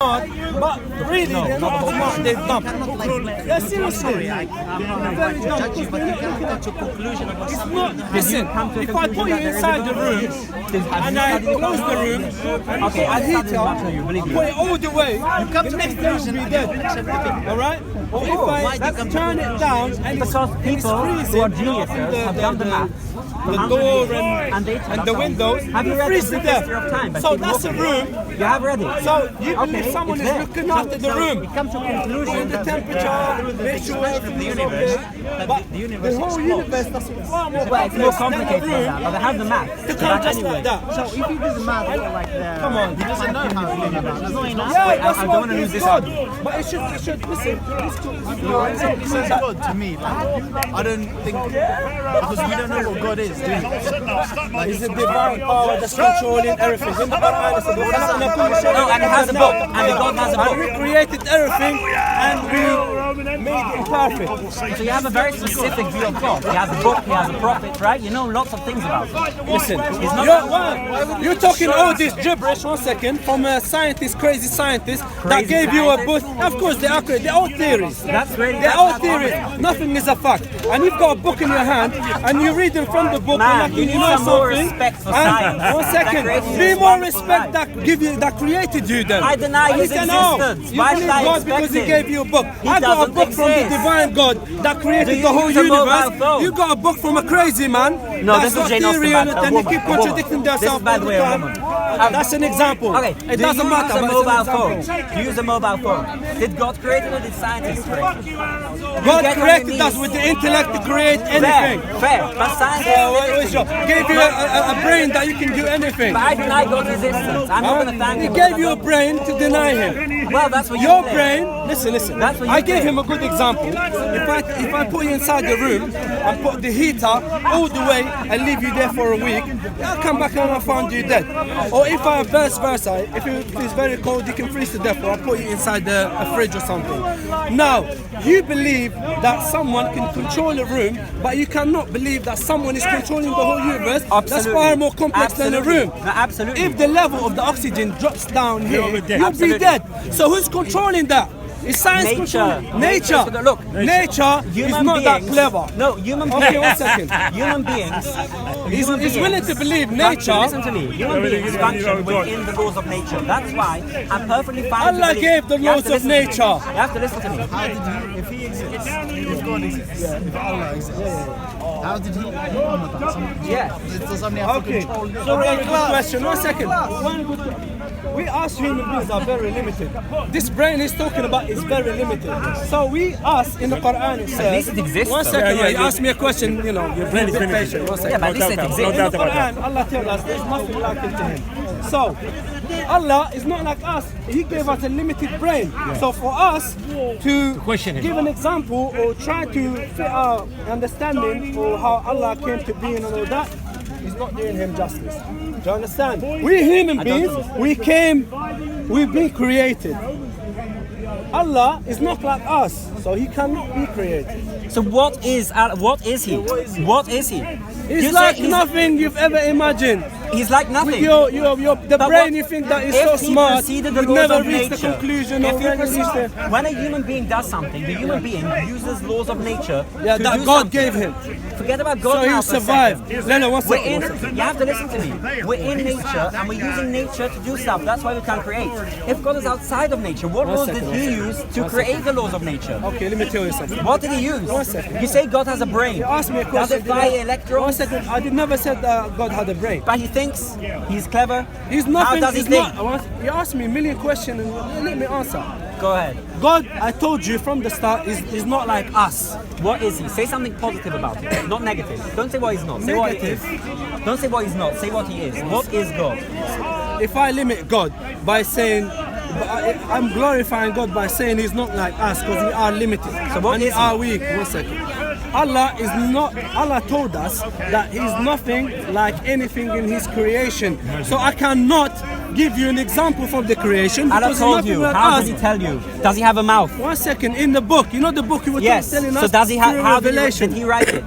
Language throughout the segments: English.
smart, but really they're not smart, they're dumb. Yeah, seriously. I'm not going to judge you, but you cannot come to a conclusion about something. Listen, if I put you inside the room and I close the room and put a heater, put it all the way, the next day you'll be dead. Alright? Or if I turn it down and because people who are geniuses have done the math. the door and the windows, have you read freeze to death. of time? So that's a room. You have read it. So you believe someone is looking after the room. It comes to a conclusion. The temperature, make sure everything is okay. But the whole universe doesn't far more Well, it's more complex complicated than than the that, room. but they have the math. To come just like that. So if he does the math like that, Come on. he doesn't know how the universe. There's no enough. Yeah, Wait, that's I why don't wanna lose it's this God. argument. But it should listen. It says God to me. Like, I don't think because we don't know what God is, do we? It's a divine power that's controlling everything. In the Quran, it's a No, and it has a book, and God has a and book. we created everything, and we made it perfect. So you have a very specific view of God. He has a book, he has a prophet, right? You know lots of things about him. Listen, not you're talking all this gibberish. 1 second, from a scientist, crazy scientist that gave you a book. Of course, they are crazy. They're all theories. That's really They're all theories. Nothing is a fact. And you've got a book in your hand, and you read from the book. Man, and you you need know some more something. respect for And science. 1 second, That created be you more is respect right. that created you. Then I deny And his you say, no, existence. You Why believe should I God expect because He him? gave you a book. He I got a doesn't book from the exist. divine God that Do created you the whole use a mobile universe. phone? You got a book from a crazy man. No, that's this is not Jane Austen, theory on it, a and you woman, keep a woman. contradicting This yourself is, by all the the way, a time. woman. That's an example. Okay, It doesn't matter. Do you use a but mobile it's an phone? example. Do you use a mobile phone? Did God create it or did scientists create it? God get on created your us knees. with the intellect to create anything. Fair. But science Gave you a brain that you can do anything. But I deny God's existence. I'm not going to thank He him. gave you a brain to deny Him. Well, that's what you Your claim. brain, listen. That's what you I gave claim. him a good example. If I put you inside the room and put the heater all the way and leave you there for a week, I'll come back and I'll find you dead. Or if I vice versa, if it's very cold, you can freeze to death, or I'll put you inside a fridge or something. Now, you believe that someone can control a room, but you cannot believe that someone is controlling the whole universe. That's Absolutely. far more complex than a room. No, absolutely. If the level of the oxygen drops down here, you'll be dead. So who's controlling that? Is science controlling? Nature. Look, nature is human not that beings- clever. No, human beings. Okay, 1 second. Human beings. He's willing to believe nature. Listen to me. Human beings function within the laws of nature. That's why I'm perfectly fine. to Allah believe- gave the You have laws to of listen to me. nature. You have to listen to me. How did he, if he exists, if God exists, if Allah exists, how did he implement that? Yeah. Does somebody have to Okay, control so very good question. 1 second. One good question. We as human beings are very limited. This brain he's talking about is very limited. So we us in the Quran it says. At least it exists, 1 though. second, Yeah, you asked me a question. You know, you're being a bit patient. 1 second. Yeah, but at least it No exists. In doubt the about that. Quran, Allah tells us there's nothing like it to Him. So, Allah is not like us. He gave us a limited brain. So for us to question Him. give an example or try to fit our understanding or how Allah came to be and all that, is not doing Him justice. Do you understand? We human beings, we've been created. Allah is not like us, so He cannot be created. So what is he? What is he? He's You like say he's- nothing you've ever imagined. He's like With nothing. the But brain what- you think that is if so he smart, preceded the would laws never of reach the nature, conclusion if or he never reach preceded- the... when a human being does something, the human being uses laws of nature Yeah, to that do God something. gave him. Forget about God So now he for a survived. second. No, 1 We're second. in, 1 second. you have to listen to me. We're in nature and we're using nature to do stuff. That's why we can create. If God is outside of nature, what laws did He use to create the laws of nature? Okay, let me tell you something. What did He use? 1 second. You say God has a brain. You asked me a Does question. it fly 1 electrons? second. I did never said that God had a brain. But He thinks He's clever. He's nothing. How does He he's think? not. You asked me a million questions and let me answer. Go ahead. God, I told you from the start, is not like us. What is He? Say something positive about Him, not negative. Don't say what He's not. Say what He is. Don't say what He's not. Say what He is. What is God? If I limit God by saying, I'm glorifying God by saying He's not like us because we are limited. So what and is we are weak. 1 second. Allah told us that He's nothing like anything in His creation. So I cannot give you an example from the creation. Allah because told nothing you. like How us. did He tell you? Does He have a mouth? 1 second, in the book, you know the book you were Yes. telling us? So does He through how did Revelation. He write it?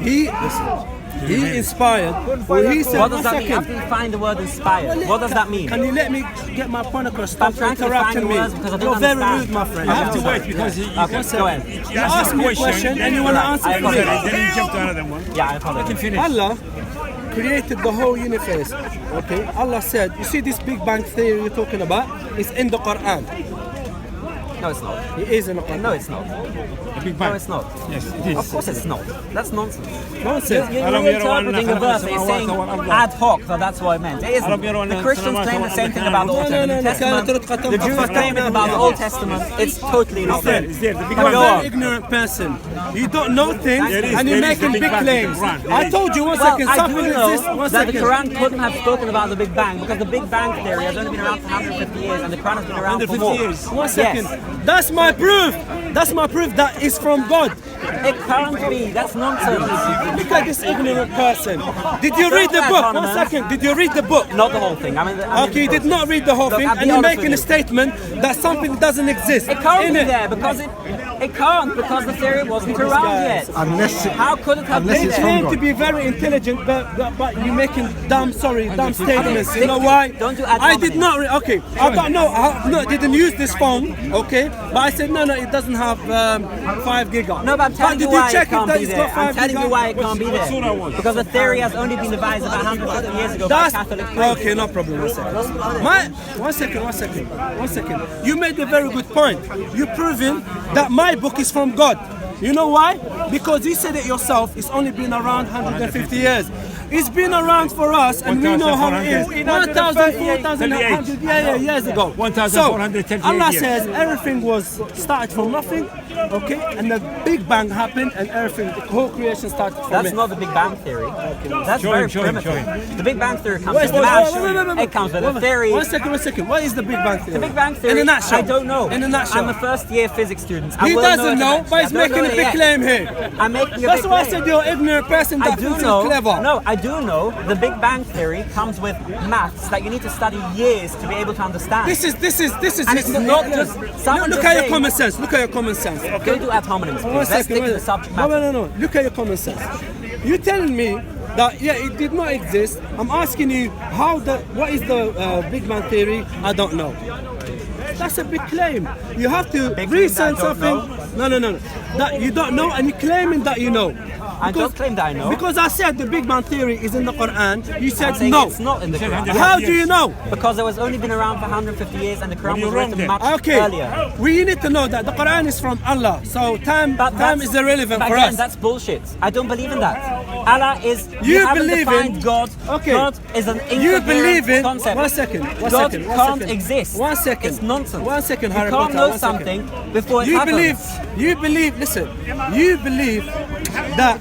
Listen, He inspired. Well, he said, What does one that mean? You have second. to define the word inspired. What does that mean? Can you let me get my point across? Stop I'm trying to interrupting define me. the words because I don't You're very understand. rude, my friend. You have to wait because you Okay, go ahead. You asked me a question and you want to answer I for me. apologize. Then you jump to another one. Yeah, I apologize. Finish. Allah created the whole universe. Okay, Allah said, you see this Big Bang theory you're talking about? It's in the Quran. No, it's not. It is in the Quran. No, it's not. The Big No, Bang. it's not. Yes, it is. Of course it's not. That's nonsense. Nonsense. You're Alam yaraw interpreting anna a verse, khalaqna it's saying samawati wal arda. ad hoc, so that's what it meant. It Alam isn't. yaraw The anna Christians samawati claim the wal same arda thing about the Old No, no, no, Testament. no. The Jews claim it about the Old Testament. It's totally not there. It's there. The Big You're a Bang. very ignorant person. You don't know things There is- and you're there is making the Big big Bang claims. in the Quran. I told you one Well, second. I Something do know exists. One that the second. Quran couldn't have spoken about the Big Bang because the Big Bang theory has only been around for 150 years and the Quran has been around for 150 more. years. One second. Yes. That's my proof. That's my proof that is from God. It can't be. That's nonsense. Look at this ignorant person. Did you read the book? One second. Did you read the book? Not the whole thing. I mean, Okay, you did not read the whole Look, thing, I'll be and you're honest making a with you. statement that something doesn't exist. It can't in be it. there because it can't because the theory wasn't around yet. Unless it- How could it have unless been it's there? from Claim to God. be very intelligent, but you're making dumb statements. You know Okay, why? don't do ad I did hominem. not. Okay, I don't know. I didn't use this phone. Okay, but I said no, it doesn't have 5 giga. No, but I'm telling did you why it check can't that be it's there. got I'm 5 telling giga? you why it can't be there. Because the theory has only been devised about 150 years ago by That's Catholic priests. okay. No problem. One second. You made a very good point. You're proving that my book is from God. You know why? Because you said it yourself. It's only been around 150 years. It's been around for us, and we know how it is. 1,000, 4,100 years ago. 1,438 So Allah years. says everything was started from nothing, okay, and the Big Bang happened, and everything, the whole creation started from That's it. not the Big Bang theory. That's Show very him, show him, primitive. show him. The Big Bang theory comes Wait, with a It comes with a theory. One second. What is the Big Bang theory? The Big Bang theory, In a nutshell. I don't know. In a nutshell. I'm a first year physics student. I He will doesn't it know, eventually. but he's I don't making know a it big yet. claim here. I'm making a That's big why I claim. said you're an ignorant person I that do thinks know. you're clever. No, I do know. The Big Bang theory comes with maths that you need to study years to be able to understand. This is And it's not just someone Look just at your saying- common sense. Look at your common sense. Don't do ad hominems, please. One Let's second. stick to the subject No, matter. no. Look at your common sense. You're telling me that it did not exist. I'm asking you what is the Big Bang theory? I don't know. That's a big claim. You have to Big claim research that I don't something. No. That you don't know, and you're claiming that you know. I don't claim that I know. Because I said the Big Bang theory is in the Quran. You said I'm saying no. it's not in the Quran. How do you know? Because it was only been around for 150 years and the Quran you're was wrong written then. much Okay, earlier. we need to know that the Quran is from Allah, so time that's- is irrelevant but for again, us. that's bullshit. I don't believe in that. Allah is. You haven't believe defined in- God. Okay. God is an You incoherent believe in concept. one second. God can't exist. 1 second. It's nonsense. 1 second, You Harry can't Potter. know 1 second. something before it You happens. believe. Listen. You believe that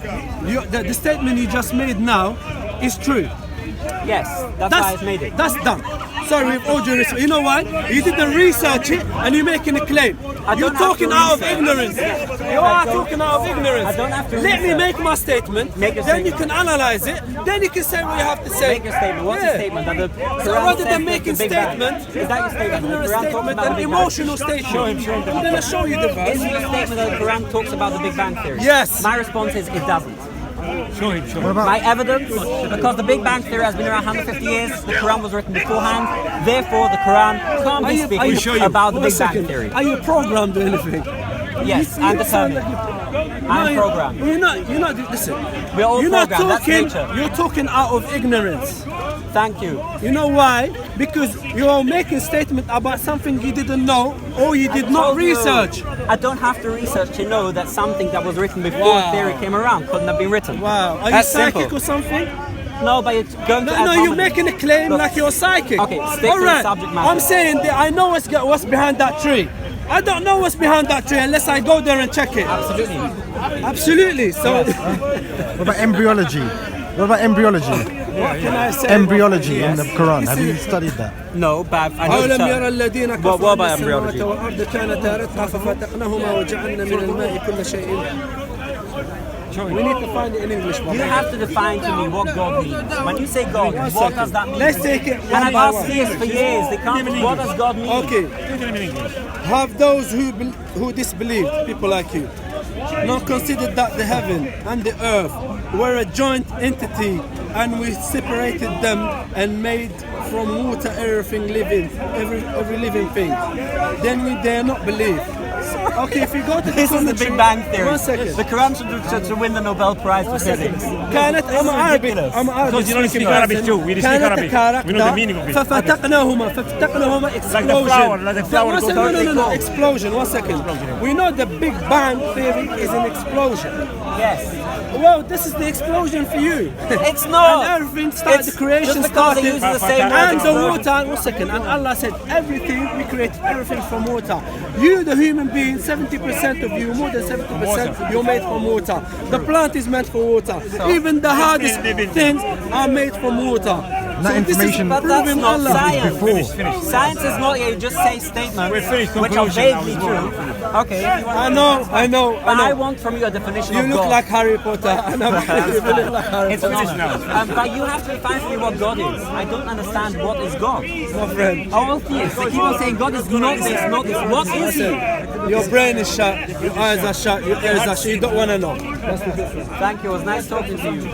the statement you just made now is true. Yes, that's why I've made it. That's dumb. Sorry, with all due respect. You know why? You didn't research it, and you're making a claim. I You're don't have talking to out of research. ignorance. You are talking out of ignorance. I don't have to Let me research. make my statement. Make your then you statement. can analyze it. Then you can say what you have to say. Make your statement. What's your statement? That the So Quran rather says than that making the Big Bang. statement, Is that your statement? ignorant The Quran talks statement, about the an Big Bang. emotional statement. I'm going to show you the Is verse. your statement that the Quran talks about the Big Bang theory? Yes. My response is it doesn't. Show him. My evidence, because the Big Bang theory has been around 150 years, the Quran was written beforehand, therefore the Quran can't be speaking about the One Big Bang second. theory. Are you programmed or anything? Yes, You I'm sound determined. like I'm programmed. You're not, listen. We're all You're not programmed, that's talking, nature. you're talking out of ignorance. Thank you. You know why? Because you're making a statement about something you didn't know or you did not told you, research. I don't have to research to know that something that was written before Wow. theory came around couldn't have been written. Wow. Are That's you psychic simple. or something? No, but you're going to No, ad you're hominem. making a claim Look, like you're psychic. Okay, stick to the Alright, subject matter. I'm saying that I know what's behind that tree. I don't know what's behind that tree unless I go there and check it. Absolutely. Absolutely. So What about embryology? What about embryology? what can I say? Embryology in the Yes. Quran. Have you studied that? No, but I know the أولم يرى term. الذين What كفروا about أن السماوات embryology? والأرض كانتا رتقا ففتقناهما وجعلنا من الماء كل شيء. We need to find it in English. You Mama. have to define to me what God means. When you say God, what second. does that mean? Let's take it And one I've by asked one. theists for years. They can't. What does God mean? Okay. Have those who disbelieve, people like you, not considered that the heaven and the earth were a joint entity, and we separated them and made from water everything living, every living thing, then we dare not believe. Okay, if you go to the This is the Big Bang Theory. 1 second. The Quran should win the Nobel Prize for physics. كانت This is ridiculous. Because you don't speak Arabic too. We speak Arabic. We know the meaning of it. ففتقناهما explosion. Like the flower One goes second, no, explosion. 1 second. We know the Big Bang Theory is an explosion. Yes. Well, this is the explosion for you. It's not. And everything started, the creation just because started. they use the same And word. the water, 1 second, and Allah said everything, we created everything from water. You, the human being, 70% of you, more than 70%, you're made from water. The plant is made from water. Even the hardest things are made from water. That information But that's proving not Allah. science. Finish. Science is not you just say statements We're finished. which are Conclusion. vaguely true. Okay, if you want I know. But I want from you a definition You of look God. like Harry Potter, and I'm you look like Harry It's Potter. finished now. But you have to define for me what God is. I don't understand what is God. My friend. All theists, they keep on saying God is not this, not this. What is He? Your brain is shut, your eyes are shut, your ears are shut. You don't want to know. Thank you. It was nice talking to you.